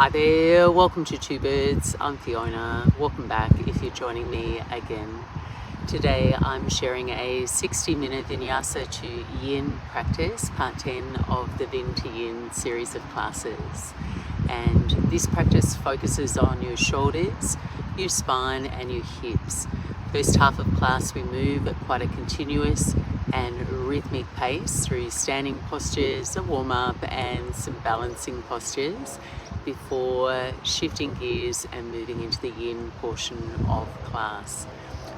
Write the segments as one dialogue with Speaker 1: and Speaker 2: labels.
Speaker 1: Hi there, welcome to Two Birds. I'm Fiona. Welcome back if you're joining me again. Today I'm sharing a 60-minute Vinyasa to Yin practice, part 10 of the Vin to Yin series of classes. And this practice focuses on your shoulders, your spine and your hips. First half of class we move at quite a continuous and rhythmic pace through standing postures, a warm-up and some balancing postures before shifting gears and moving into the Yin portion of class.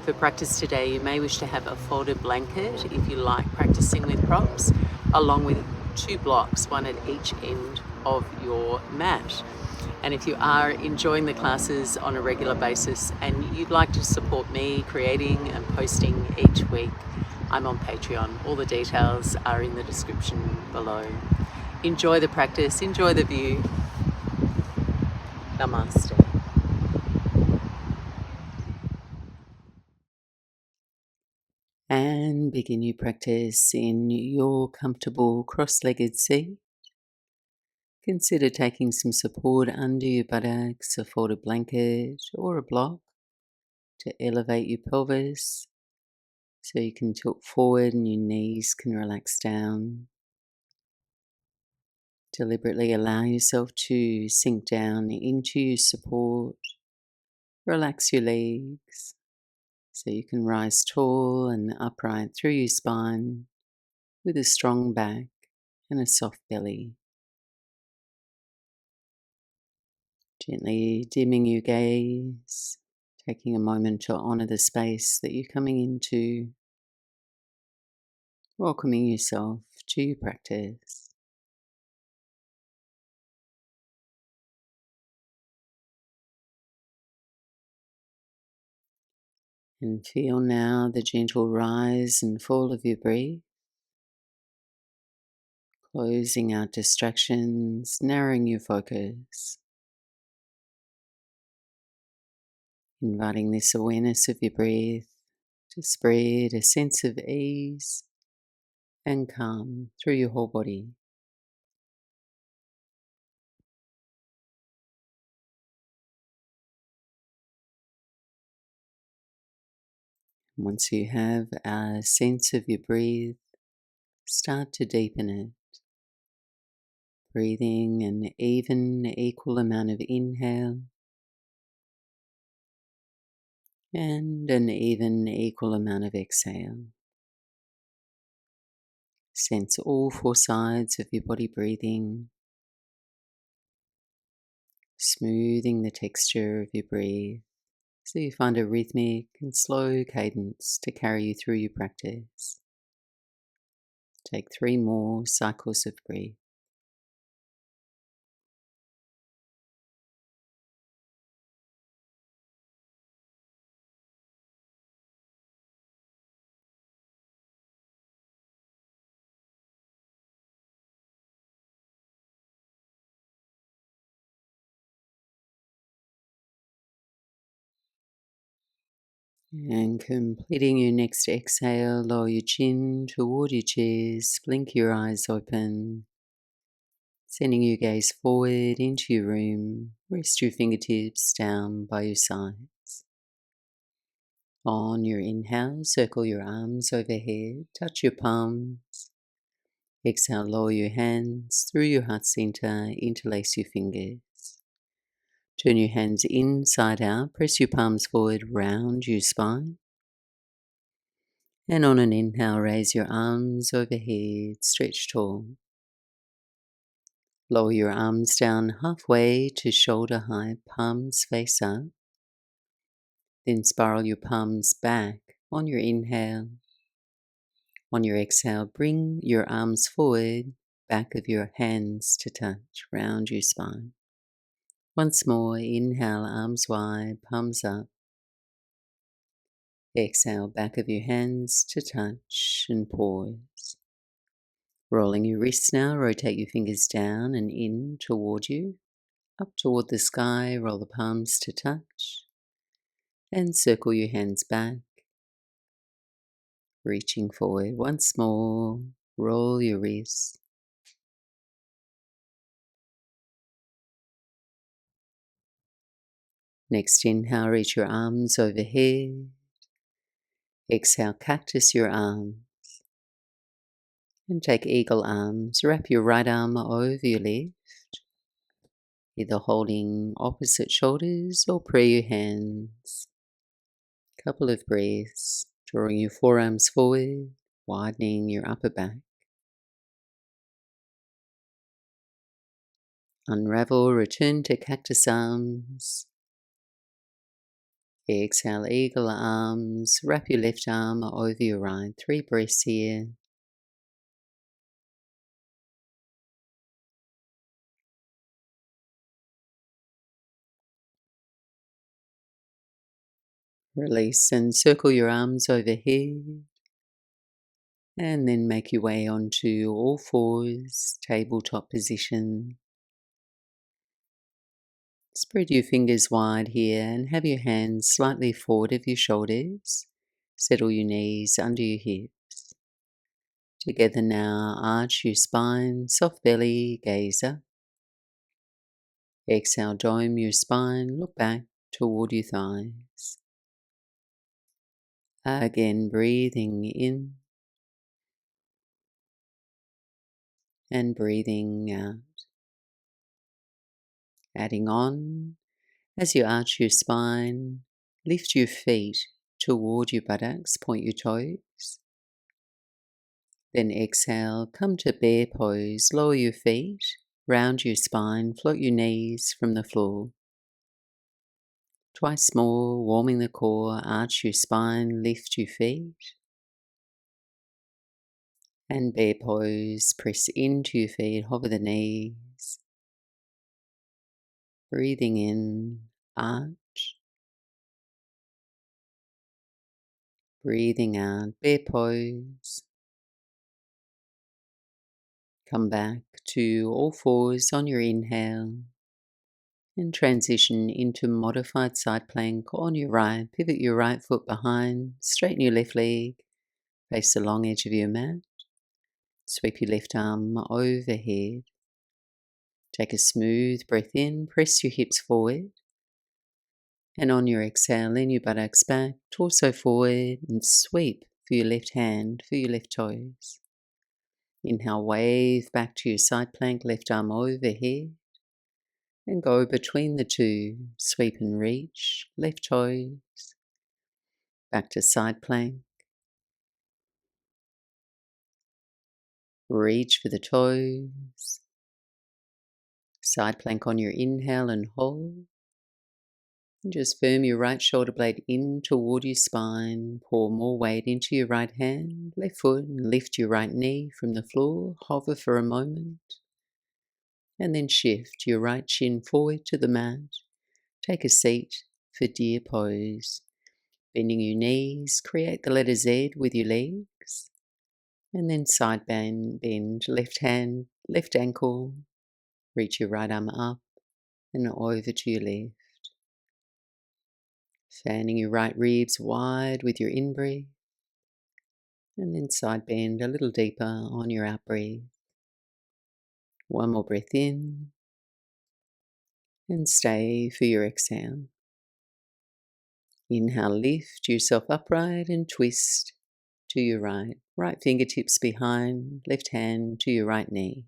Speaker 1: For practice today, you may wish to have a folded blanket if you like practicing with props, along with 2 blocks, one at each end of your mat. And if you are enjoying the classes on a regular basis and you'd like to support me creating and posting each week, I'm on Patreon. All the details are in the description below. Enjoy the practice, enjoy the view. Namaste. And begin your practice in your comfortable cross-legged seat. Consider taking some support under your buttocks, a folded blanket or a block to elevate your pelvis so you can tilt forward and your knees can relax down. Deliberately allow yourself to sink down into your support. Relax your legs so you can rise tall and upright through your spine with a strong back and a soft belly. Gently dimming your gaze, taking a moment to honour the space that you're coming into, welcoming yourself to your practice. And feel now the gentle rise and fall of your breath, closing out distractions, narrowing your focus, inviting this awareness of your breath to spread a sense of ease and calm through your whole body. Once you have a sense of your breath, start to deepen it, breathing an even, equal amount of inhale and an even, equal amount of exhale. Sense all 4 sides of your body breathing, smoothing the texture of your breath so you find a rhythmic and slow cadence to carry you through your practice. Take 3 more cycles of breath. And completing your next exhale, lower your chin toward your chest, blink your eyes open, sending your gaze forward into your room. Rest your fingertips down by your sides. On your inhale, circle your arms overhead, touch your palms. Exhale, lower your hands through your heart center, interlace your fingers. Turn your hands inside out, press your palms forward, round your spine. And on an inhale, raise your arms overhead, stretch tall. Lower your arms down halfway to shoulder height, palms face up. Then spiral your palms back on your inhale. On your exhale, bring your arms forward, back of your hands to touch, round your spine. Once more, inhale, arms wide, palms up. Exhale, back of your hands to touch and pause. Rolling your wrists now, rotate your fingers down and in toward you, up toward the sky, roll the palms to touch, and circle your hands back, reaching forward once more, roll your wrists, Next inhale, reach your arms overhead. Exhale, cactus your arms. And take eagle arms. Wrap your right arm over your left, either holding opposite shoulders or pray your hands. Couple of breaths, drawing your forearms forward, widening your upper back. Unravel, return to cactus arms. Exhale, eagle arms. Wrap your left arm over your right. 3 breaths here. Release and circle your arms overhead. And then make your way onto all fours, tabletop position. Spread your fingers wide here and have your hands slightly forward of your shoulders. Settle your knees under your hips. Together now, arch your spine, soft belly, gaze up. Exhale, dome your spine, look back toward your thighs. Again, breathing in and breathing out. Adding on, as you arch your spine, lift your feet toward your buttocks, point your toes. Then exhale, come to bear pose, lower your feet, round your spine, float your knees from the floor. Twice more, warming the core, arch your spine, lift your feet. And bear pose, press into your feet, hover the knees. Breathing in, arch. Breathing out, bear pose. Come back to all fours on your inhale. And transition into modified side plank on your right. Pivot your right foot behind, straighten your left leg, face the long edge of your mat. Sweep your left arm overhead. Take a smooth breath in, press your hips forward. And on your exhale, lean your buttocks back, torso forward, and sweep for your left hand, for your left toes. Inhale, wave back to your side plank, left arm overhead. And go between the two, sweep and reach, left toes, back to side plank. Reach for the toes, side plank on your inhale and hold. And just firm your right shoulder blade in toward your spine, pour more weight into your right hand, left foot, and lift your right knee from the floor, hover for a moment. And then shift your right shin forward to the mat. Take a seat for deer pose. Bending your knees, create the letter Z with your legs. And then side bend, left hand, left ankle. Reach your right arm up and over to your left. Fanning your right ribs wide with your in-breath. And then side bend a little deeper on your out-breath. One more breath in. And stay for your exhale. Inhale, lift yourself upright and twist to your right. Right fingertips behind, left hand to your right knee.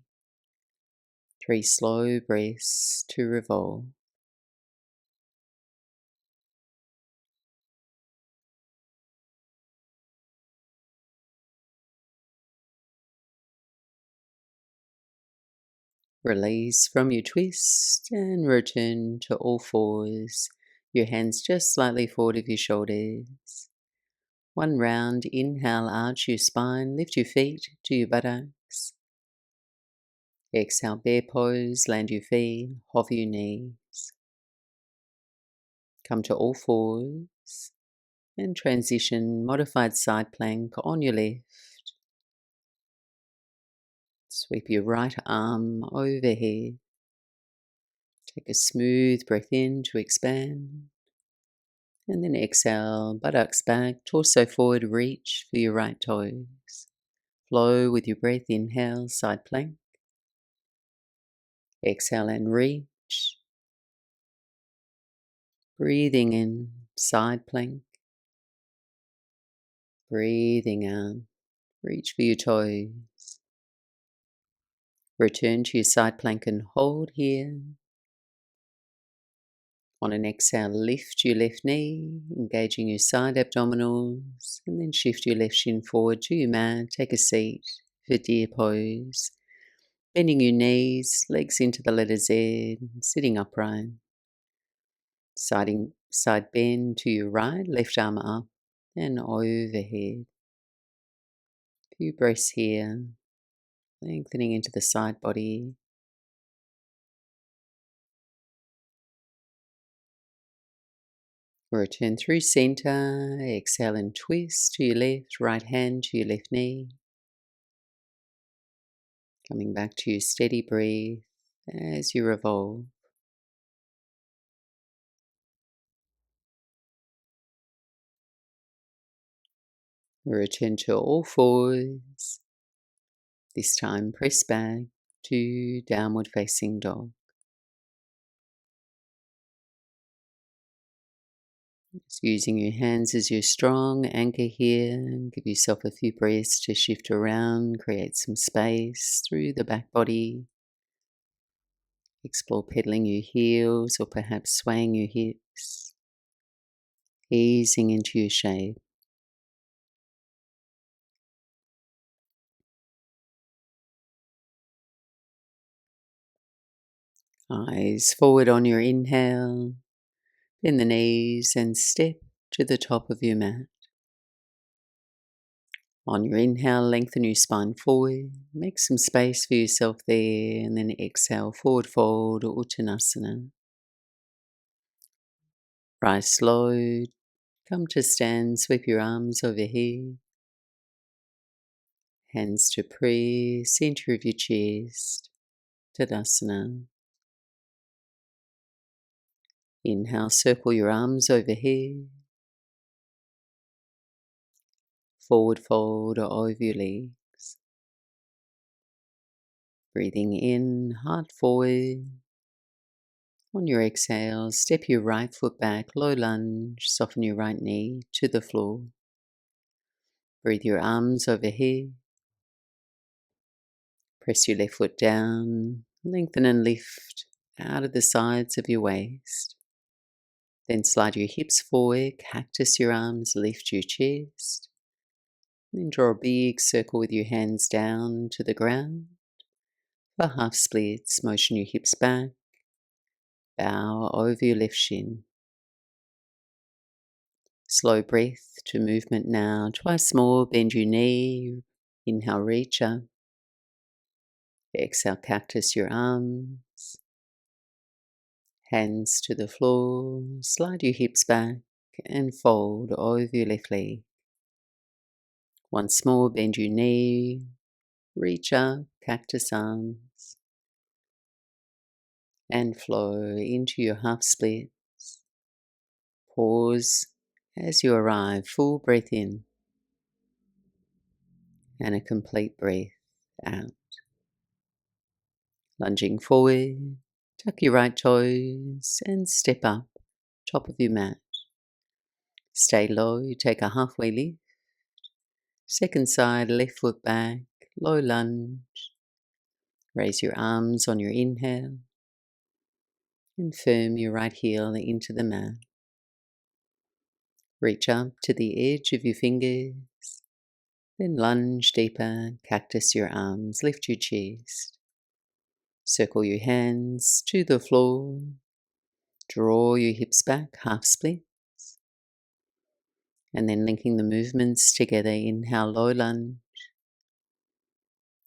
Speaker 1: 3 slow breaths to revolve. Release from your twist and return to all fours. Your hands just slightly forward of your shoulders. One round, inhale, arch your spine, lift your feet to your buttocks. Exhale, bear pose, land your feet, hover your knees. Come to all fours and transition, modified side plank on your left. Sweep your right arm overhead. Take a smooth breath in to expand. And then exhale, buttocks back, torso forward, reach for your right toes. Flow with your breath, inhale, side plank. Exhale and reach. Breathing in, side plank. Breathing out, reach for your toes. Return to your side plank and hold here. On an exhale, lift your left knee, engaging your side abdominals, and then shift your left shin forward to your mat. Take a seat for deer pose. Bending your knees, legs into the letter Z, sitting upright. Side bend to your right, left arm up and overhead. A few breaths here, lengthening into the side body. Return through center, exhale and twist to your left, right hand to your left knee. Coming back to your steady breath as you revolve. Return to all fours. This time press back to downward facing dog. Just using your hands as your strong anchor here. Give yourself a few breaths to shift around, create some space through the back body. Explore pedaling your heels or perhaps swaying your hips. Easing into your shape. Eyes forward on your inhale. Bend the knees and step to the top of your mat. On your inhale, lengthen your spine forward. Make some space for yourself there, and then exhale, forward fold, Uttanasana. Rise slow, come to stand, sweep your arms overhead. Hands to prayer, center of your chest, Tadasana. Inhale, circle your arms overhead. Forward fold over your legs. Breathing in, heart forward. On your exhale, step your right foot back, low lunge, soften your right knee to the floor. Breathe your arms overhead. Press your left foot down, lengthen and lift out of the sides of your waist. Then slide your hips forward, cactus your arms, lift your chest. Then draw a big circle with your hands down to the ground. For half splits, motion your hips back. Bow over your left shin. Slow breath to movement now. Twice more, bend your knee. Inhale, reach up. Exhale, cactus your arms. Hands to the floor. Slide your hips back and fold over your left leg. Once more, bend your knee. Reach up, cactus arms. And flow into your half splits. Pause as you arrive, full breath in. And a complete breath out. Lunging forward, tuck your right toes and step up, top of your mat. Stay low, take a halfway lift. Second side, left foot back, low lunge. Raise your arms on your inhale and firm your right heel into the mat. Reach up to the edge of your fingers, then lunge deeper, cactus your arms, lift your chest. Circle your hands to the floor. Draw your hips back, half splits. And then linking the movements together. Inhale, low lunge.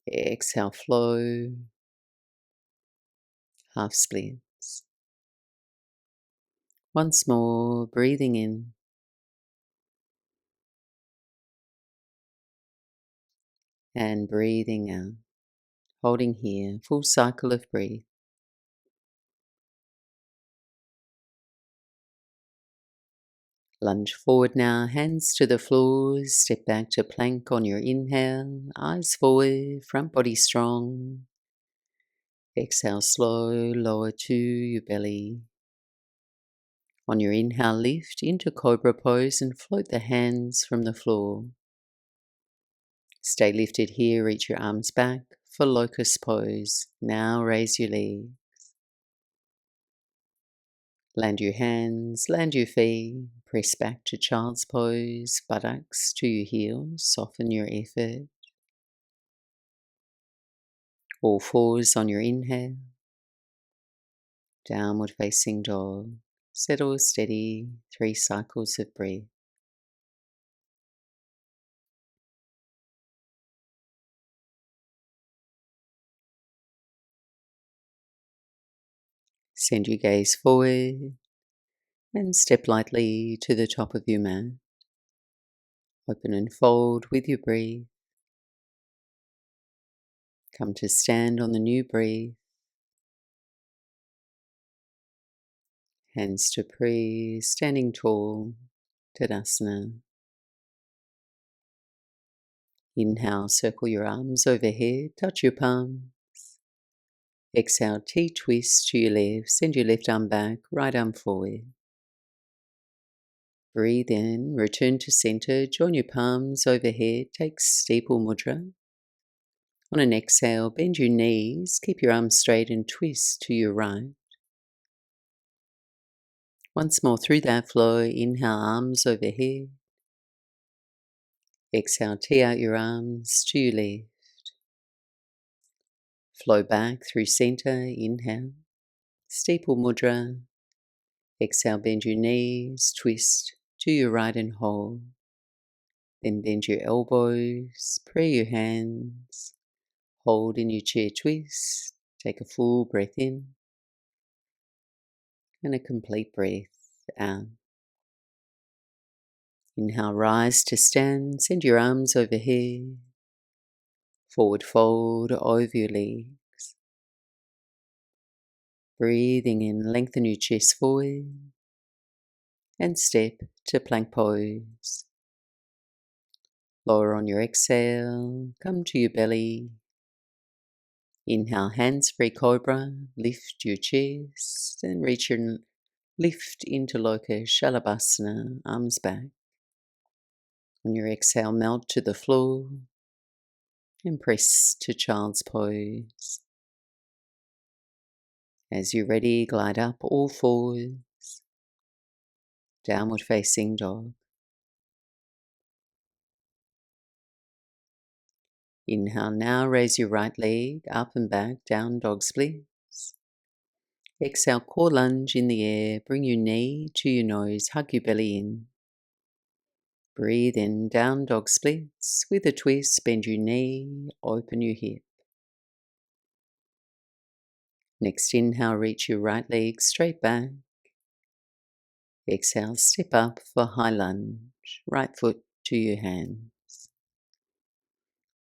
Speaker 1: Exhale, flow. Half splits. Once more, breathing in. And breathing out. Holding here, full cycle of breath. Lunge forward now, hands to the floor, step back to plank on your inhale, eyes forward, front body strong. Exhale slow, lower to your belly. On your inhale, lift into Cobra pose and float the hands from the floor. Stay lifted here, reach your arms back for locust pose. Now raise your leg. Land your hands, land your feet, press back to child's pose, buttocks to your heels, soften your effort. All fours on your inhale. Downward facing dog. Settle steady, 3 cycles of breath. Send your gaze forward and step lightly to the top of your mat. Open and fold with your breath. Come to stand on the new breath. Hands to praise, standing tall, Tadasana. Inhale, circle your arms overhead, touch your palms. Exhale, T-twist to your left, send your left arm back, right arm forward. Breathe in, return to center, join your palms overhead, take steeple mudra. On an exhale, bend your knees, keep your arms straight and twist to your right. Once more through that flow, inhale, arms overhead. Exhale, tee out your arms to your left. Flow back through center, inhale. Steeple mudra. Exhale, bend your knees, twist to your right and hold. Then bend your elbows, pray your hands. Hold in your chair twist. Take a full breath in. And a complete breath out. Inhale, rise to stand. Send your arms overhead. Forward fold over your legs. Breathing in, lengthen your chest forward. And step to plank pose. Lower on your exhale, come to your belly. Inhale, hands-free cobra, lift your chest and reach your lift into locust, Shavasana, arms back. On your exhale, melt to the floor and press to child's pose. As you're ready, glide up all fours, downward facing dog. Inhale now, raise your right leg up and back, down dog splits. Exhale, core lunge in the air, bring your knee to your nose, hug your belly in. Breathe in, down dog splits. With a twist, bend your knee, open your hip. Next inhale, reach your right leg straight back. Exhale, step up for high lunge, right foot to your hands.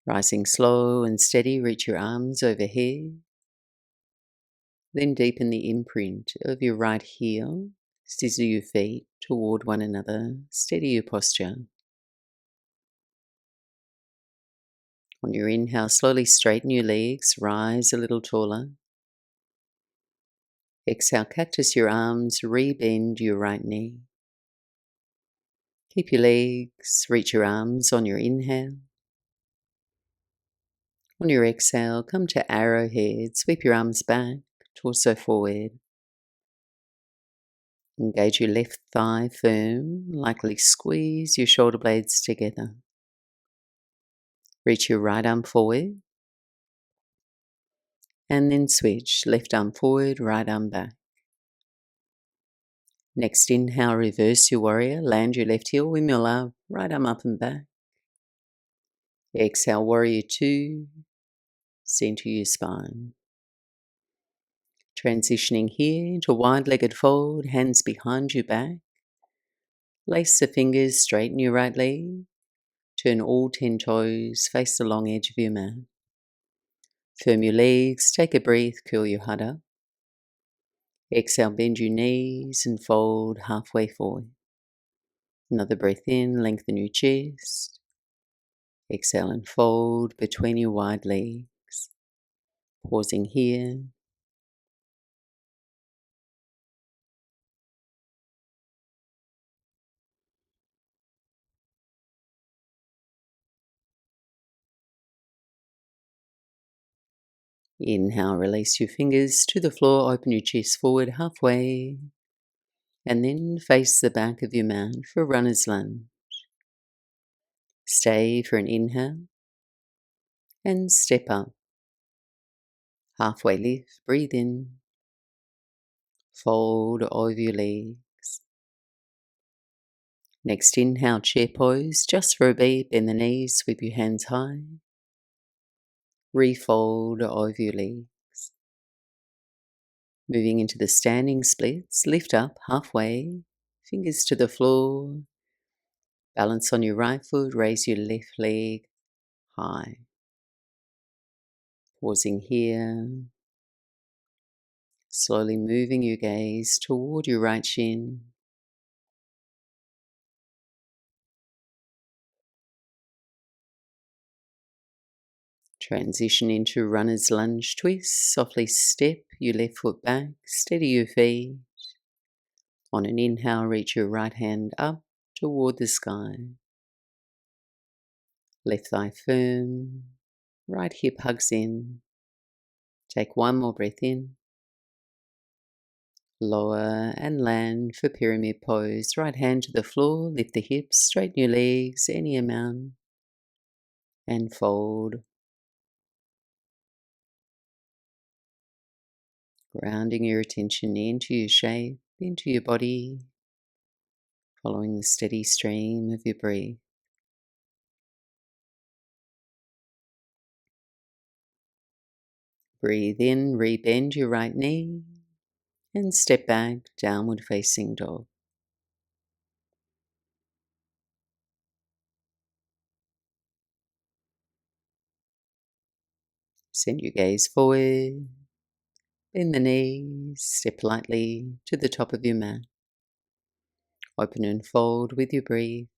Speaker 1: Rising slow and steady, reach your arms overhead. Then deepen the imprint of your right heel. Scissor your feet toward one another. Steady your posture. On your inhale, slowly straighten your legs. Rise a little taller. Exhale, cactus your arms. Rebend your right knee. Keep your legs. Reach your arms on your inhale. On your exhale, come to arrowhead. Sweep your arms back. Torso forward. Engage your left thigh firm, likely squeeze your shoulder blades together. Reach your right arm forward. And then switch, left arm forward, right arm back. Next inhale, reverse your warrior, land your left heel, windmill up, right arm up and back. Exhale, warrior 2, center your spine. Transitioning here into wide-legged fold, hands behind your back. Lace the fingers, straighten your right leg. Turn all 10 toes, face the long edge of your mat. Firm your legs, take a breath, curl your heart up. Exhale, bend your knees and fold halfway forward. Another breath in, lengthen your chest. Exhale and fold between your wide legs. Pausing here. Inhale, release your fingers to the floor, open your chest forward halfway, and then face the back of your mat for runner's lunge. Stay for an inhale, and step up. Halfway lift, breathe in, fold over your legs. Next inhale, chair pose, just for a beat, bend the knees, sweep your hands high. Refold over your legs. Moving into the standing splits, lift up halfway, fingers to the floor. Balance on your right foot, raise your left leg high. Pausing here, slowly moving your gaze toward your right shin. Transition into runner's lunge twist. Softly step your left foot back, steady your feet. On an inhale, reach your right hand up toward the sky. Left thigh firm, right hip hugs in. Take one more breath in. Lower and land for pyramid pose. Right hand to the floor, lift the hips, straighten your legs any amount, and fold. Grounding your attention into your shape, into your body, following the steady stream of your breath. Breathe in, rebend your right knee, and step back, downward facing dog. Send your gaze forward, bend the knees, step lightly to the top of your mat. Open and fold with your breath.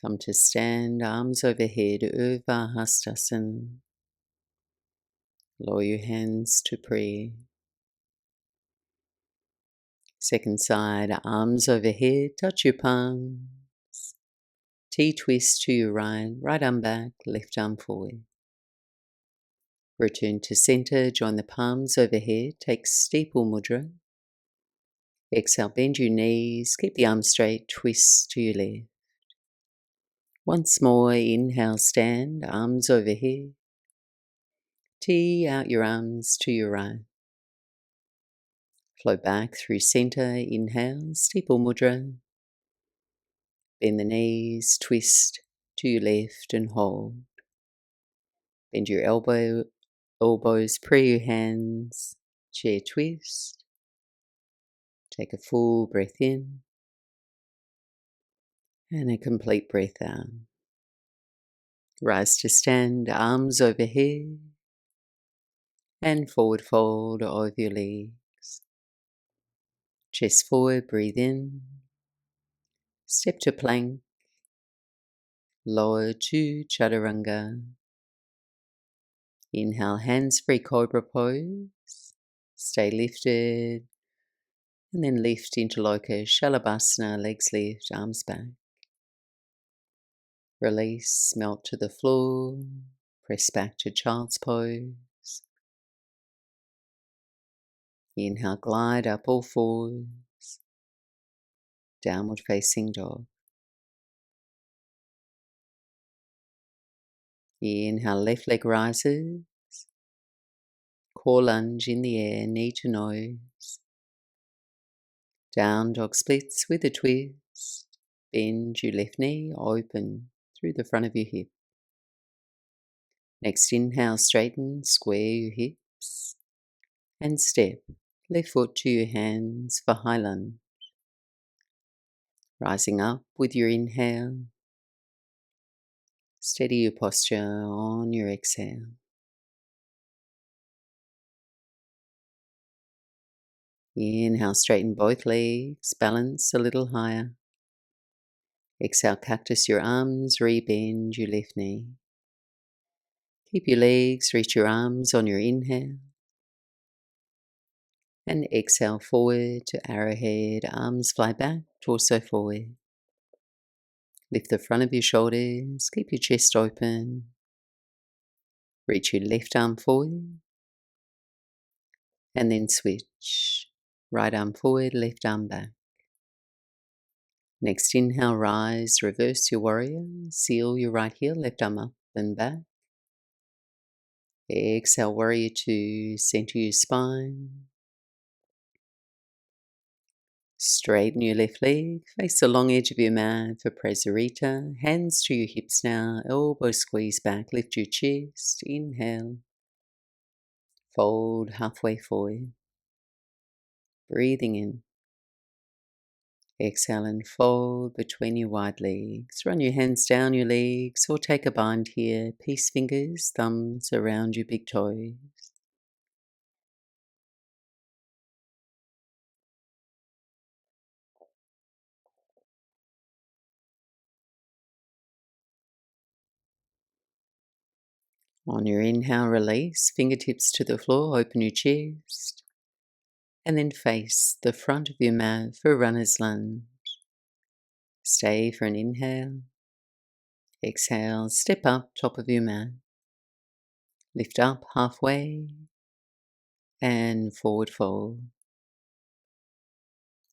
Speaker 1: Come to stand, arms overhead, Urdhva Hastasana. Lower your hands to prayer. Second side, arms overhead, touch your palms. T-twist to your right, right arm back, left arm forward. Return to center, join the palms overhead, take steeple mudra. Exhale, bend your knees, keep the arms straight, twist to your left. Once more, inhale, stand, arms overhead. T out your arms to your right. Flow back through center, inhale, steeple mudra. Bend the knees, twist to your left and hold. Bend your elbows, pray your hands, chair twist. Take a full breath in and a complete breath out. Rise to stand, arms overhead and forward fold over your legs. Chest forward, breathe in. Step to plank. Lower to chaturanga. Inhale, hands-free cobra pose. Stay lifted. And then lift into Loka Shalabhasana, legs lift, arms back. Release, melt to the floor. Press back to child's pose. Inhale, glide up all fours. Downward facing dog. Inhale, left leg rises. Core lunge in the air, knee to nose. Down dog splits with a twist. Bend your left knee open through the front of your hip. Next inhale, straighten, square your hips. And step. Left foot to your hands for high lunge. Rising up with your inhale. Steady your posture on your exhale. Inhale, straighten both legs, balance a little higher. Exhale, cactus your arms, rebend your left knee. Keep your legs, reach your arms on your inhale. And exhale forward to arrowhead, arms fly back, torso forward. Lift the front of your shoulders, keep your chest open. Reach your left arm forward and then switch. Right arm forward, left arm back. Next inhale, rise, reverse your warrior. Seal your right heel, left arm up and back. Exhale, warrior two, center your spine. Straighten your left leg, face the long edge of your mat for Prasarita. Hands to your hips now, elbow squeeze back, lift your chest. Inhale, fold halfway forward. Breathing in. Exhale and fold between your wide legs. Run your hands down your legs or take a bind here. Peace fingers, thumbs around your big toes. On your inhale, release, fingertips to the floor, open your chest, and then face the front of your mat for runner's lunge. Stay for an inhale. Exhale, step up, top of your mat. Lift up halfway, and forward fold.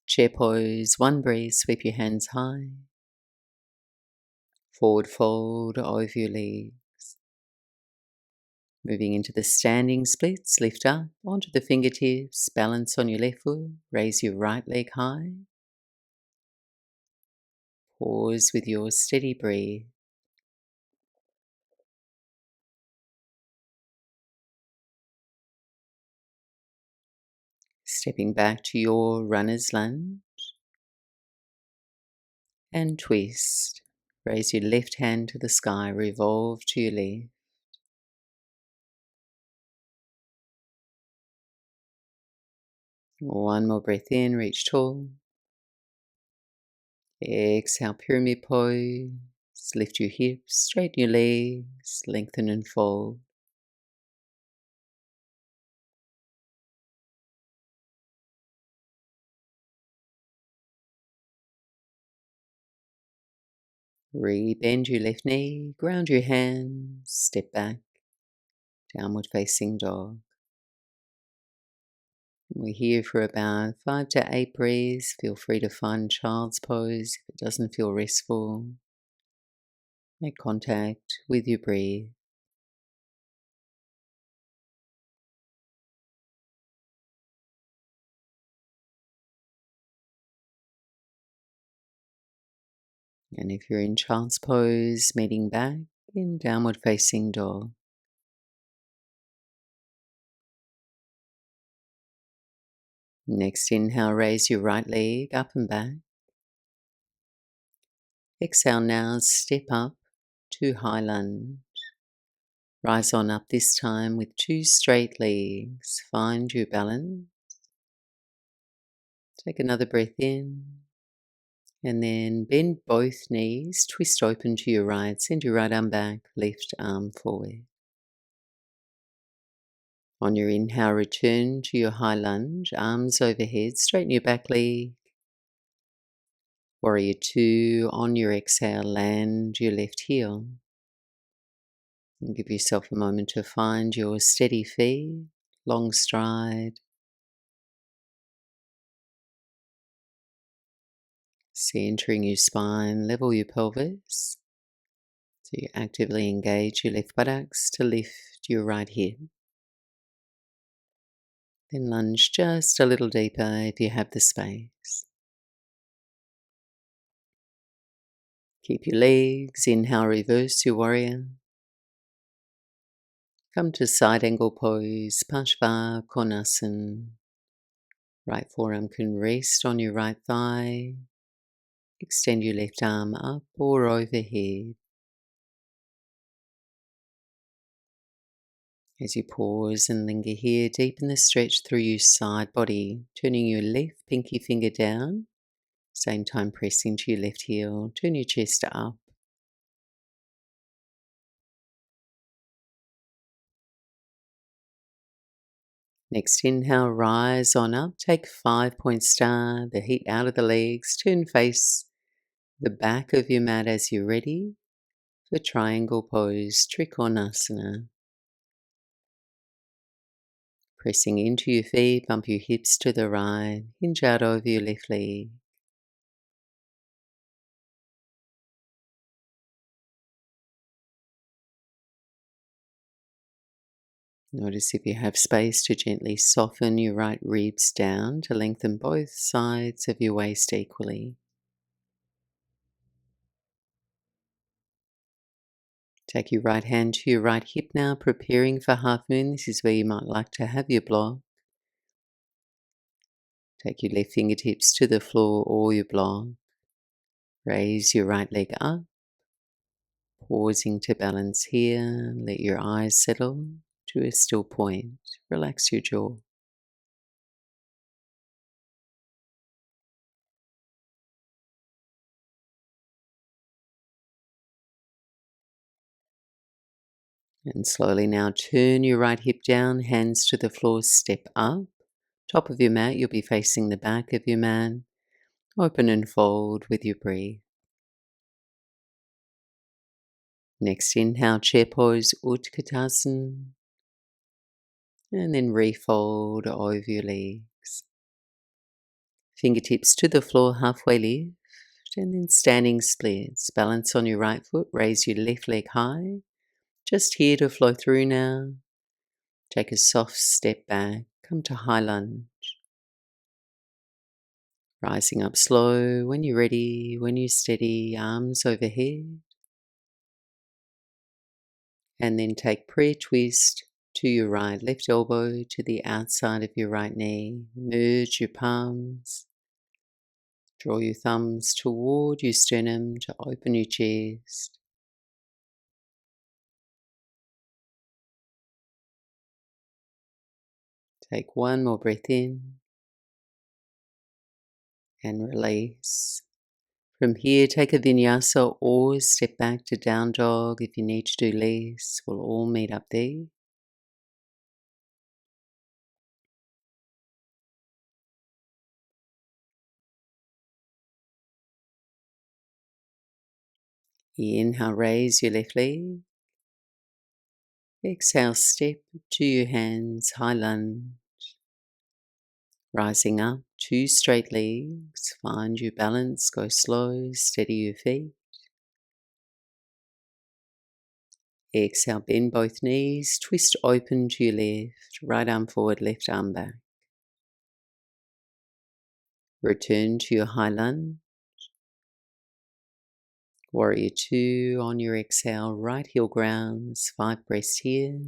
Speaker 1: Chair pose, one breath, sweep your hands high. Forward fold over your legs. Moving into the standing splits, lift up onto the fingertips, balance on your left foot, raise your right leg high. Pause with your steady breath. Stepping back to your runner's lunge and twist. Raise your left hand to the sky, revolve to your left. One more breath in, reach tall. Exhale, pyramid pose. Lift your hips, straighten your legs, lengthen and fold. Rebend your left knee, ground your hands, step back, downward facing dog. We're here for about 5 to 8 breaths. Feel free to find child's pose if it doesn't feel restful. Make contact with your breath. And if you're in child's pose, meeting back in downward facing dog. Next inhale, raise your right leg up and back. Exhale now, step up to high lunge. Rise on up this time with 2 straight legs. Find your balance. Take another breath in. And then bend both knees, twist open to your right, send your right arm back, left arm forward. On your inhale, return to your high lunge, arms overhead, straighten your back leg. Warrior two, on your exhale, land your left heel. And give yourself a moment to find your steady feet, long stride. Centering your spine, level your pelvis. So you actively engage your left buttocks to lift your right hip. Then lunge just a little deeper if you have the space. Keep your legs, inhale, reverse your warrior. Come to side angle pose, Parsva Konasana. Right forearm can rest on your right thigh. Extend your left arm up or overhead. As you pause and linger here, deepen the stretch through your side body, turning your left pinky finger down, same time pressing to your left heel. Turn your chest up. Next inhale, rise on up, take 5-point star, the heat out of the legs, turn face the back of your mat as you're ready for triangle pose, Trikonasana. Pressing into your feet, bump your hips to the right, hinge out over your left leg. Notice if you have space to gently soften your right ribs down to lengthen both sides of your waist equally. Take your right hand to your right hip now, preparing for half moon. This is where you might like to have your block. Take your left fingertips to the floor or your block. Raise your right leg up, pausing to balance here. Let your eyes settle to a still point. Relax your jaw. And slowly now turn your right hip down, hands to the floor, step up. Top of your mat, you'll be facing the back of your mat. Open and fold with your breath. Next inhale, chair pose, Utkatasana. And then refold over your legs. Fingertips to the floor, halfway lift. And then standing splits. Balance on your right foot, raise your left leg high. Just here to flow through now. Take a soft step back, come to high lunge. Rising up slow, when you're ready, when you're steady, arms overhead. And then take prayer twist to your right, left elbow to the outside of your right knee. Merge your palms. Draw your thumbs toward your sternum to open your chest. Take one more breath in and release. From here, take a vinyasa or step back to down dog if you need to do less. We'll all meet up there. Inhale, raise your left leg. Exhale, step to your hands, high lunge. Rising up, two straight legs. Find your balance, go slow, steady your feet. Exhale, bend both knees, twist open to your left, right arm forward, left arm back. Return to your high lunge. Warrior two on your exhale, right heel grounds, 5 breaths here.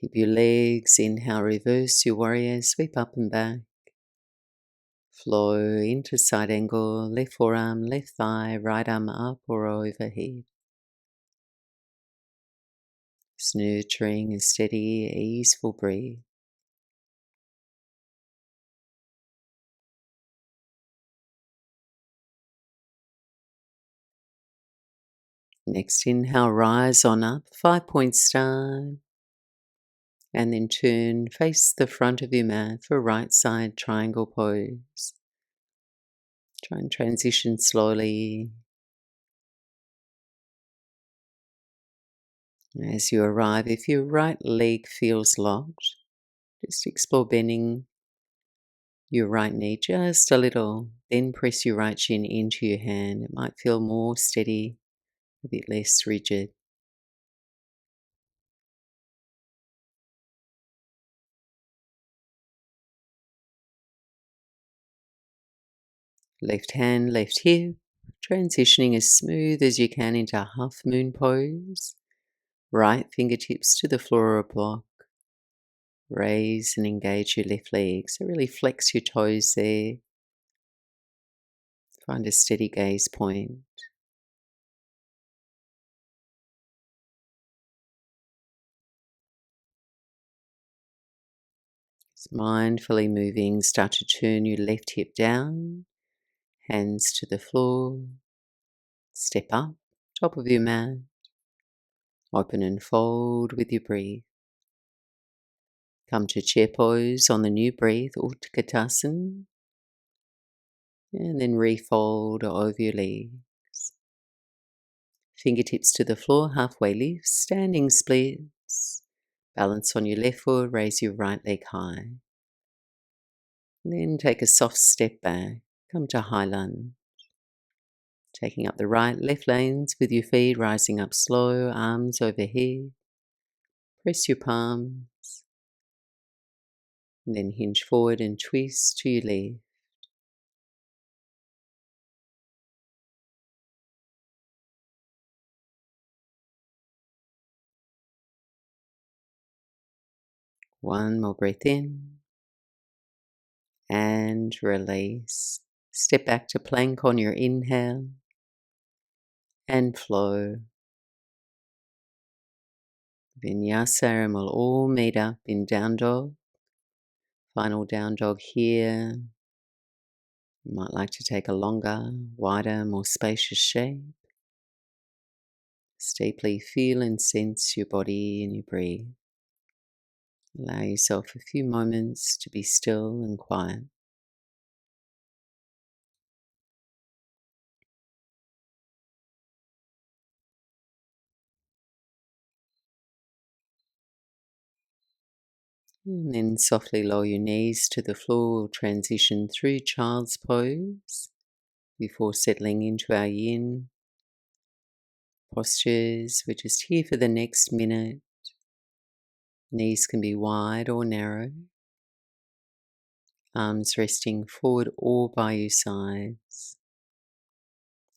Speaker 1: Keep your legs, inhale, reverse your warrior, sweep up and back. Flow into side angle, left forearm, left thigh, right arm up or overhead. Just nurturing a steady, easeful breath. Next inhale, rise on up, 5-point start. And then turn, face the front of your mat for right side triangle pose. Try and transition slowly. As you arrive, if your right leg feels locked, just explore bending your right knee just a little. Then press your right shin into your hand. It might feel more steady, a bit less rigid. Left hand, left hip, transitioning as smooth as you can into half moon pose. Right fingertips to the floor or block. Raise and engage your left leg. So really flex your toes there. Find a steady gaze point. Just mindfully moving, start to turn your left hip down. Hands to the floor. Step up, top of your mat. Open and fold with your breath. Come to chair pose on the new breath, Utkatasana. And then refold over your legs. Fingertips to the floor, halfway lifts, standing splits. Balance on your left foot, raise your right leg high. Then take a soft step back, come to high lunge. Taking up the right, left lanes with your feet, rising up slow, arms overhead. Press your palms. And then hinge forward and twist to your left. One more breath in. And release. Step back to plank on your inhale. And flow. Vinyasa, and we'll all meet up in down dog. Final down dog here. You might like to take a longer, wider, more spacious shape. Just deeply feel and sense your body and your breath. Allow yourself a few moments to be still and quiet. And then softly lower your knees to the floor. We'll transition through child's pose before settling into our yin postures. We're just here for the next minute. Knees can be wide or narrow. Arms resting forward or by your sides.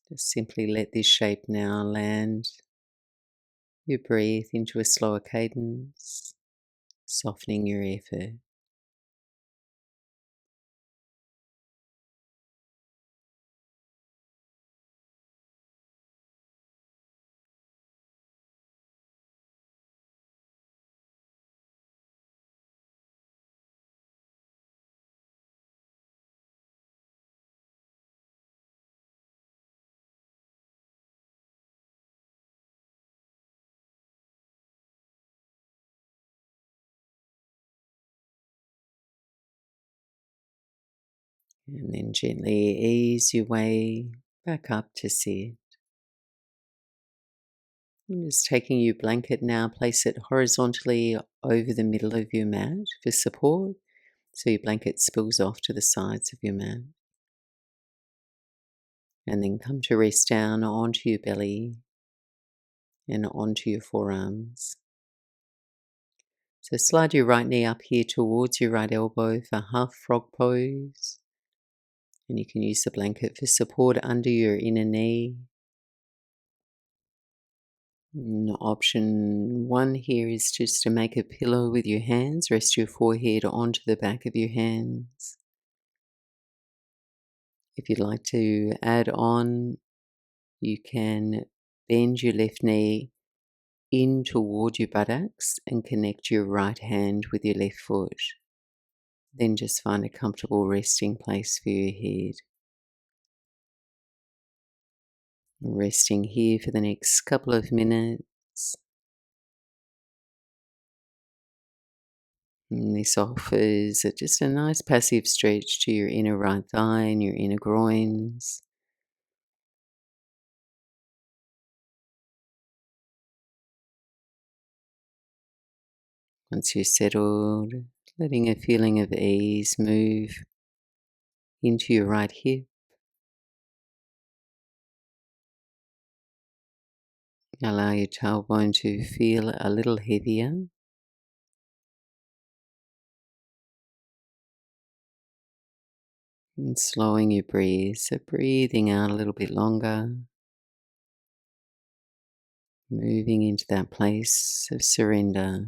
Speaker 1: Just simply let this shape now land your breath into a slower cadence, softening your effort. And then gently ease your way back up to sit. And just taking your blanket now, place it horizontally over the middle of your mat for support, so your blanket spills off to the sides of your mat. And then come to rest down onto your belly and onto your forearms. So slide your right knee up here towards your right elbow for half frog pose. And you can use the blanket for support under your inner knee. And option one here is just to make a pillow with your hands. Rest your forehead onto the back of your hands. If you'd like to add on, you can bend your left knee in toward your buttocks and connect your right hand with your left foot. Then just find a comfortable resting place for your head. Resting here for the next couple of minutes. And this offers just a nice passive stretch to your inner right thigh and your inner groins. Once you're settled, letting a feeling of ease move into your right hip. Allow your tailbone to feel a little heavier. And slowing your breathe, so breathing out a little bit longer. Moving into that place of surrender.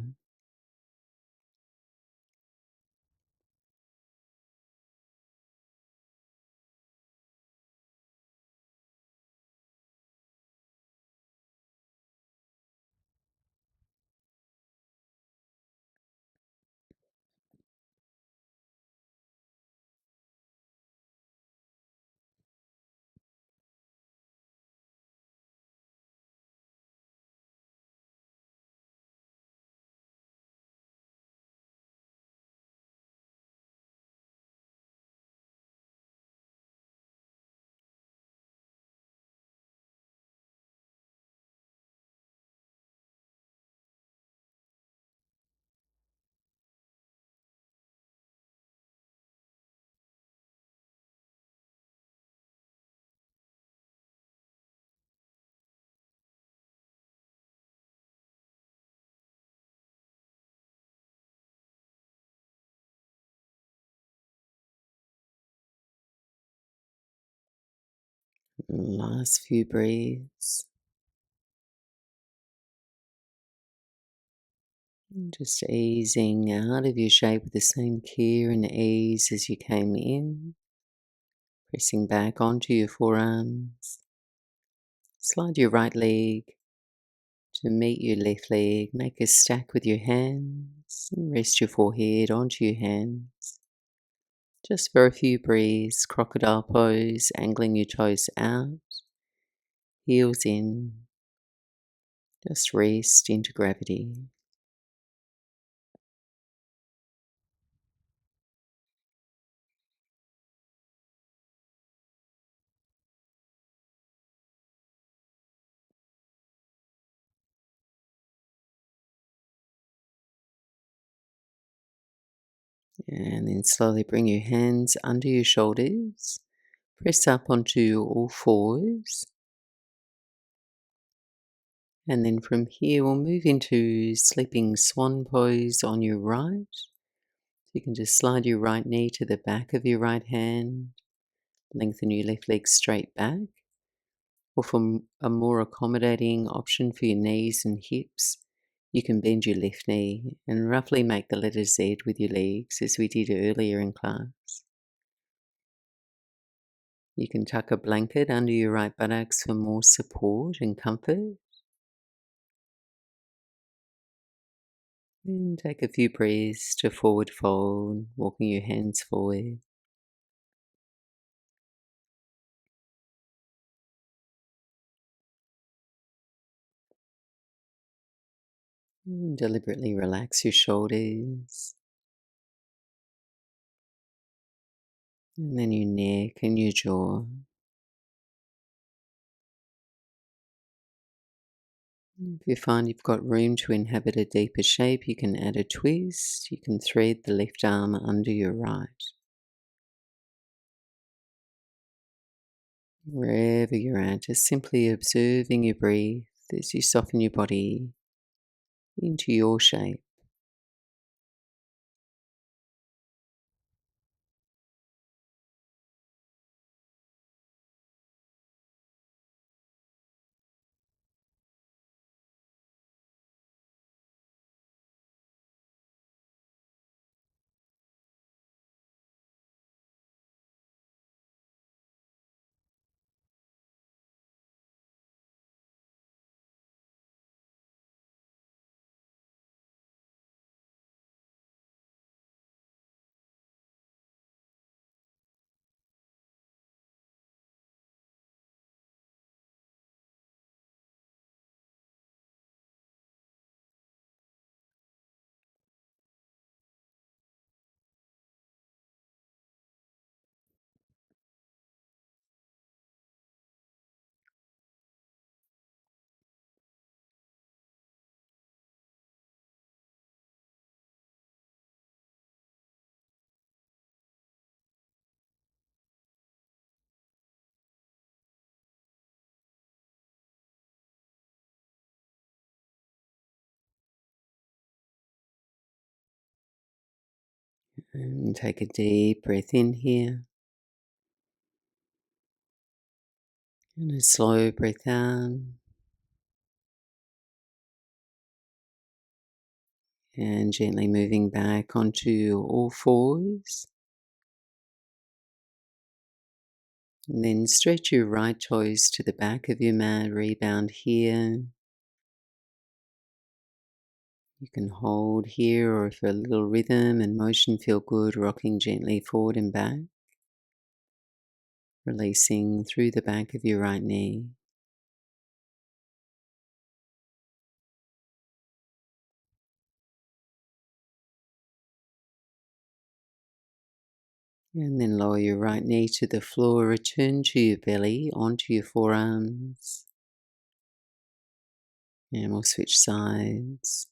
Speaker 1: Last few breaths. Just easing out of your shape with the same care and ease as you came in. Pressing back onto your forearms. Slide your right leg to meet your left leg. Make a stack with your hands and rest your forehead onto your hands. Just for a few breaths, crocodile pose, angling your toes out, heels in. Just rest into gravity. And then slowly bring your hands under your shoulders. Press up onto all fours. And then from here, we'll move into sleeping swan pose on your right. You can just slide your right knee to the back of your right hand. Lengthen your left leg straight back. Or for a more accommodating option for your knees and hips, you can bend your left knee and roughly make the letter Z with your legs as we did earlier in class. You can tuck a blanket under your right buttocks for more support and comfort. Then take a few breaths to forward fold, walking your hands forward. And deliberately relax your shoulders. And then your neck and your jaw. If you find you've got room to inhabit a deeper shape, you can add a twist. You can thread the left arm under your right. Wherever you're at, just simply observing your breath as you soften your body into your shape. And take a deep breath in here. And a slow breath out. And gently moving back onto all fours. And then stretch your right toes to the back of your mat, rebound here. You can hold here, or if a little rhythm and motion feel good, rocking gently forward and back. Releasing through the back of your right knee. And then lower your right knee to the floor, return to your belly, onto your forearms. And we'll switch sides.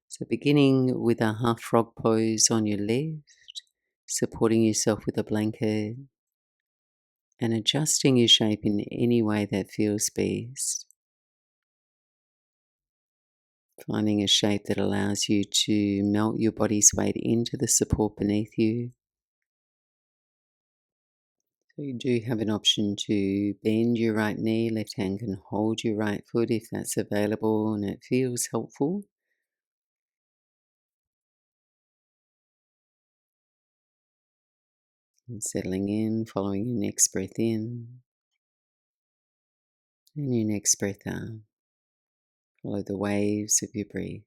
Speaker 1: So beginning with a half frog pose on your left, supporting yourself with a blanket and adjusting your shape in any way that feels best. Finding a shape that allows you to melt your body's weight into the support beneath you. So you do have an option to bend your right knee, left hand can hold your right foot if that's available and it feels helpful. And settling in, following your next breath in and your next breath out. Follow the waves of your breath.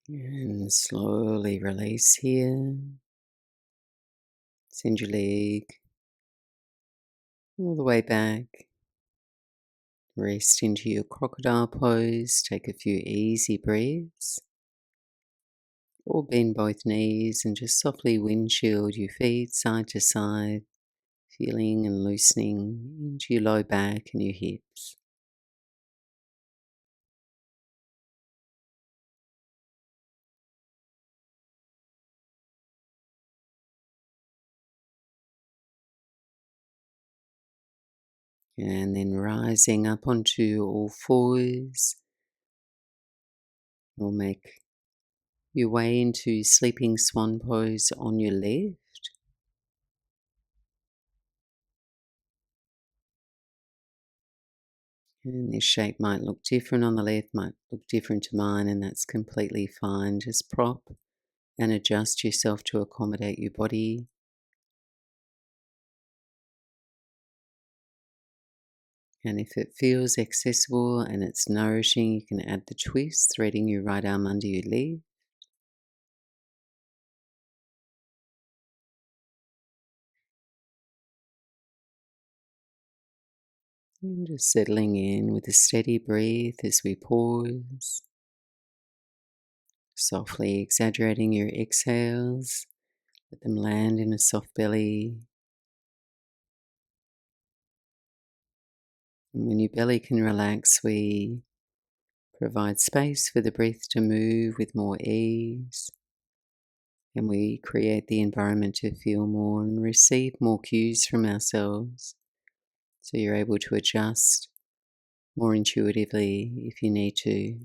Speaker 1: And slowly release here. Send your leg all the way back. Rest into your crocodile pose. Take a few easy breaths. Or bend both knees and just softly windshield your feet side to side, feeling and loosening into your low back and your hips. And then rising up onto all fours, we'll make your way into sleeping swan pose on your left. And this shape might look different on the left, might look different to mine, and that's completely fine. Just prop and adjust yourself to accommodate your body. And if it feels accessible and it's nourishing, you can add the twist, threading your right arm under your leg. And just settling in with a steady breath as we pause. Softly exaggerating your exhales. Let them land in a soft belly. And when your belly can relax, we provide space for the breath to move with more ease. And we create the environment to feel more and receive more cues from ourselves. So you're able to adjust more intuitively if you need to.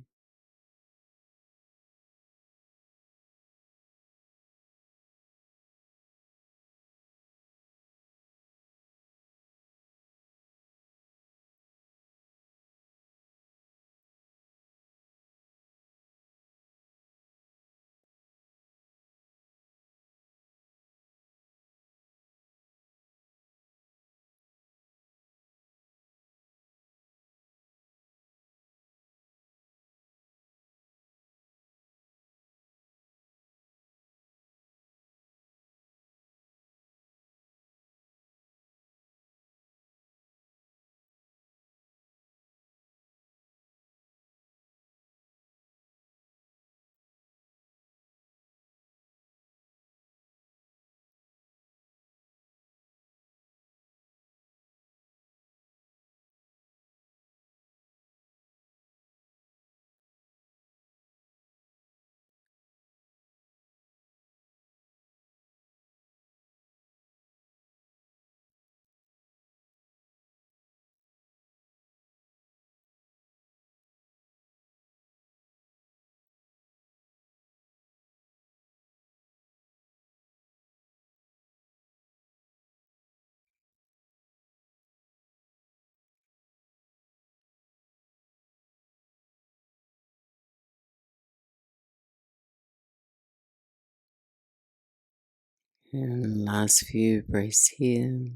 Speaker 1: And last few breaths here.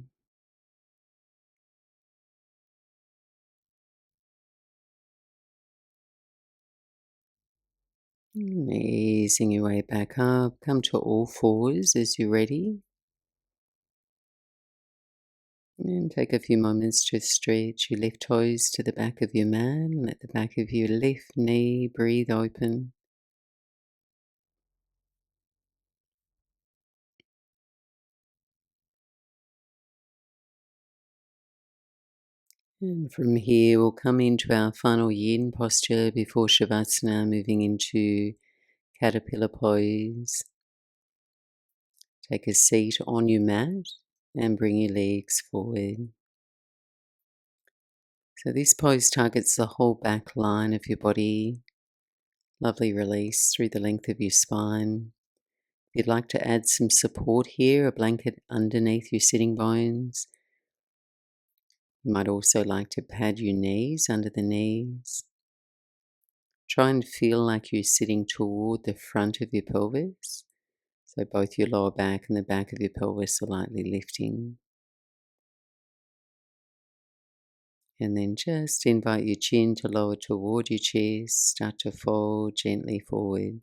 Speaker 1: Easing your way back up. Come to all fours as you're ready. And take a few moments to stretch your left toes to the back of your mat. Let the back of your left knee breathe open. And from here, we'll come into our final yin posture before Shavasana, moving into caterpillar pose. Take a seat on your mat and bring your legs forward. So this pose targets the whole back line of your body. Lovely release through the length of your spine. If you'd like to add some support here, a blanket underneath your sitting bones. You might also like to pad your knees under the knees. Try and feel like you're sitting toward the front of your pelvis. So both your lower back and the back of your pelvis are lightly lifting. And then just invite your chin to lower toward your chest. Start to fold gently forward.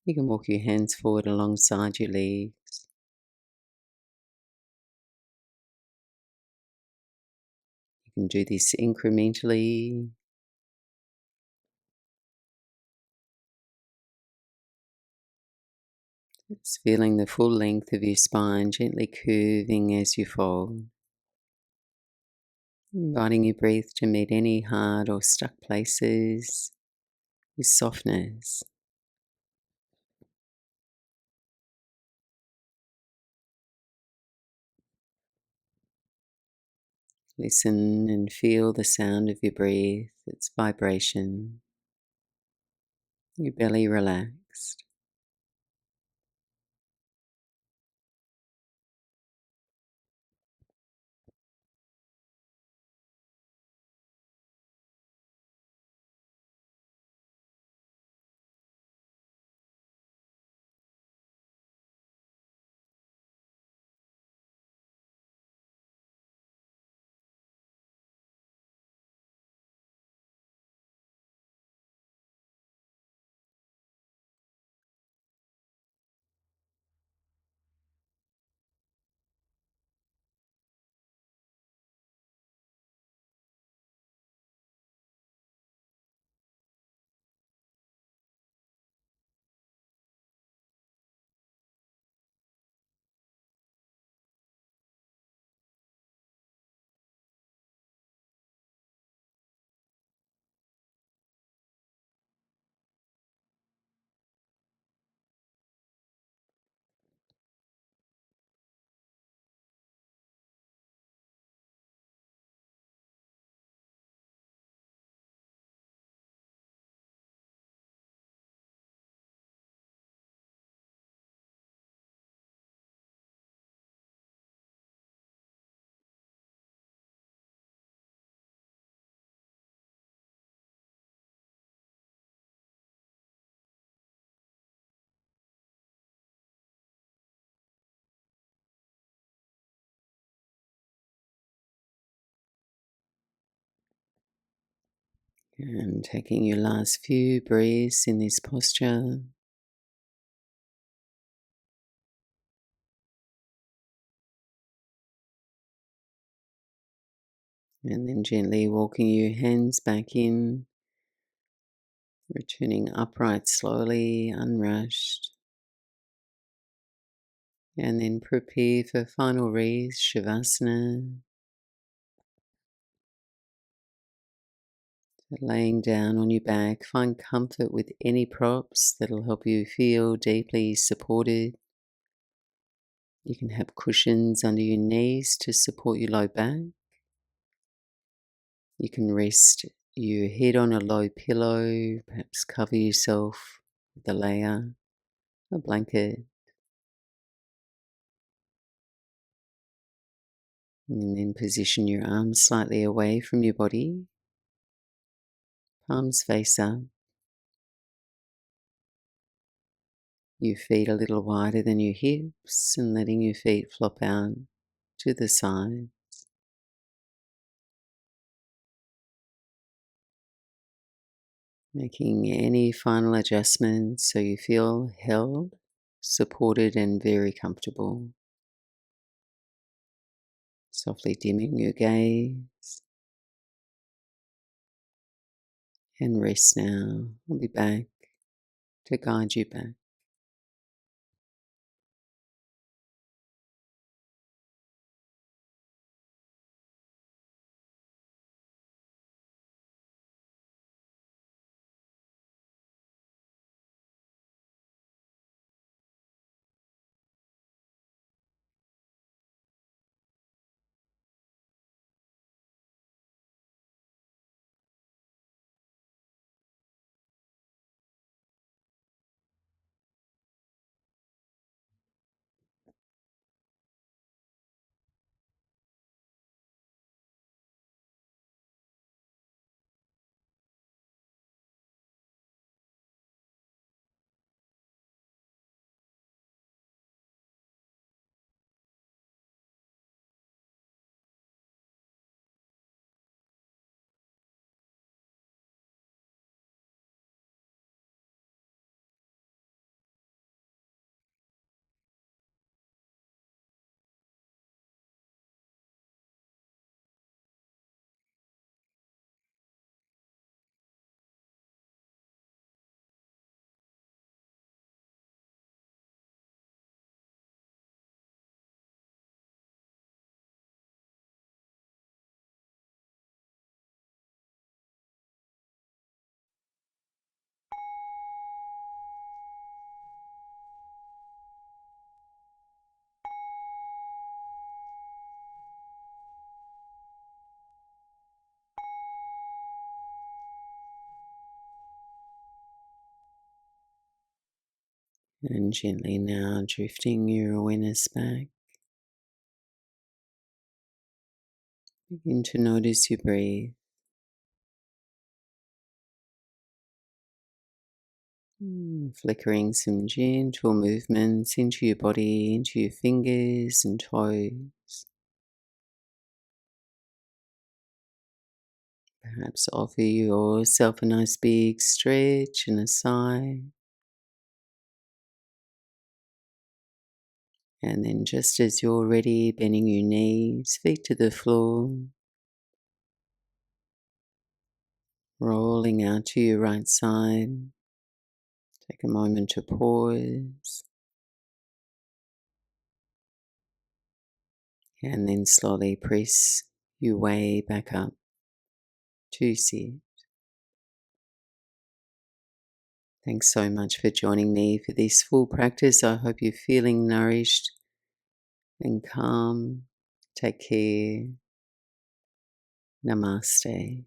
Speaker 1: You can walk your hands forward alongside your legs. You can do this incrementally. It's feeling the full length of your spine gently curving as you fold. Inviting your breath to meet any hard or stuck places with softness. Listen and feel the sound of your breath, its vibration. Your belly relaxed. And taking your last few breaths in this posture. And then gently walking your hands back in, returning upright slowly, unrushed. And then prepare for final raise, Shavasana. Laying down on your back, find comfort with any props that'll help you feel deeply supported. You can have cushions under your knees to support your low back. You can rest your head on a low pillow, perhaps cover yourself with a layer, a blanket. And then position your arms slightly away from your body, palms face up. Your feet a little wider than your hips and letting your feet flop out to the side. Making any final adjustments so you feel held, supported, and very comfortable. Softly dimming your gaze and rest now. I'll be back to guide you back. And gently now drifting your awareness back. Begin to notice your breath. Flickering some gentle movements into your body, into your fingers and toes. Perhaps offer yourself a nice big stretch and a sigh. And then just as you're ready, bending your knees, feet to the floor. Rolling out to your right side. Take a moment to pause. And then slowly press your way back up to sit. Thanks so much for joining me for this full practice. I hope you're feeling nourished and calm. Take care. Namaste.